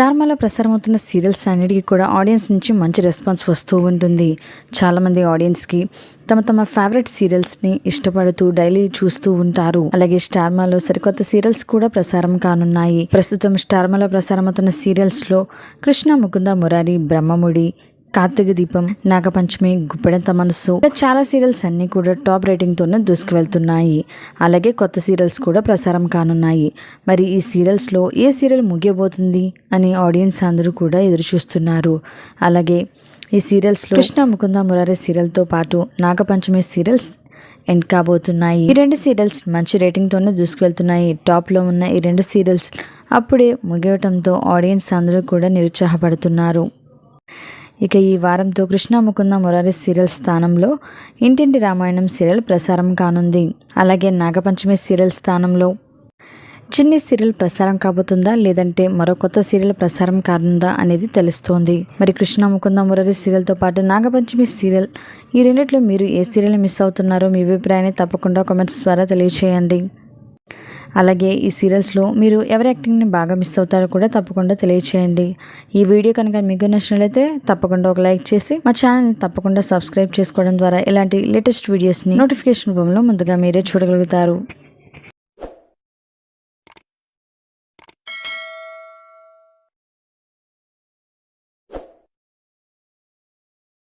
Star మాలో ప్రసారమవుతున్న serials అన్నిటికీ కూడా ఆడియన్స్ నుంచి మంచి రెస్పాన్స్ వస్తూ ఉంటుంది. చాలామంది ఆడియన్స్కి తమ ఫేవరెట్ సీరియల్స్ని ఇష్టపడుతూ డైలీ చూస్తూ ఉంటారు. అలాగే స్టార్ మాలో సరికొత్త సీరియల్స్ కూడా ప్రసారం కానున్నాయి. ప్రస్తుతం స్టార్ మాలో ప్రసారమవుతున్న సీరియల్స్లో కృష్ణ ముకుంద మురారి, బ్రహ్మముడి, కార్తీక దీపం, నాగపంచమి, గుప్పెడంత మనసు, చాలా సీరియల్స్ అన్నీ కూడా టాప్ రేటింగ్తోనే దూసుకువెళ్తున్నాయి. అలాగే కొత్త సీరియల్స్ కూడా ప్రసారం కానున్నాయి. మరి ఈ సీరియల్స్లో ఏ సీరియల్ ముగియబోతుంది అని ఆడియన్స్ అందరూ కూడా ఎదురు చూస్తున్నారు. అలాగే ఈ సీరియల్స్లో కృష్ణ ముకుంద మురారి సీరియల్తో పాటు నాగపంచమి సీరియల్స్ ఎండ్ కాబోతున్నాయి. ఈ రెండు సీరియల్స్ మంచి రేటింగ్తోనే దూసుకువెళ్తున్నాయి. టాప్లో ఉన్న ఈ రెండు సీరియల్స్ అప్పుడే ముగియటంతో ఆడియన్స్ అందరూ కూడా నిరుత్సాహపడుతున్నారు. ఇక ఈ వారంతో కృష్ణ ముకుంద మురారి సీరియల్ స్థానంలో ఇంటింటి రామాయణం సీరియల్ ప్రసారం కానుంది. అలాగే నాగపంచమి సీరియల్ స్థానంలో చిన్ని సీరియల్ ప్రసారం కాబోతుందా, లేదంటే మరో కొత్త సీరియల్ ప్రసారం కానుందా అనేది తెలుస్తోంది. మరి కృష్ణ ముకుంద మురారి సీరియల్తో పాటు నాగపంచమి సీరియల్, ఈ రెండిట్లో మీరు ఏ సీరియల్ మిస్ అవుతున్నారో మీ అభిప్రాయాన్ని తప్పకుండా కామెంట్స్ ద్వారా తెలియచేయండి. అలాగే ఈ సీరియల్స్లో మీరు ఎవరి యాక్టింగ్ని బాగా మిస్ అవుతారో కూడా తప్పకుండా తెలియచేయండి. ఈ వీడియో కనుక మీకు నచ్చినట్లయితే తప్పకుండా ఒక లైక్ చేసి మా ఛానల్ని తప్పకుండా సబ్స్క్రైబ్ చేసుకోవడం ద్వారా ఇలాంటి లేటెస్ట్ వీడియోస్ని నోటిఫికేషన్ రూపంలో ముందుగా మీరే చూడగలుగుతారు.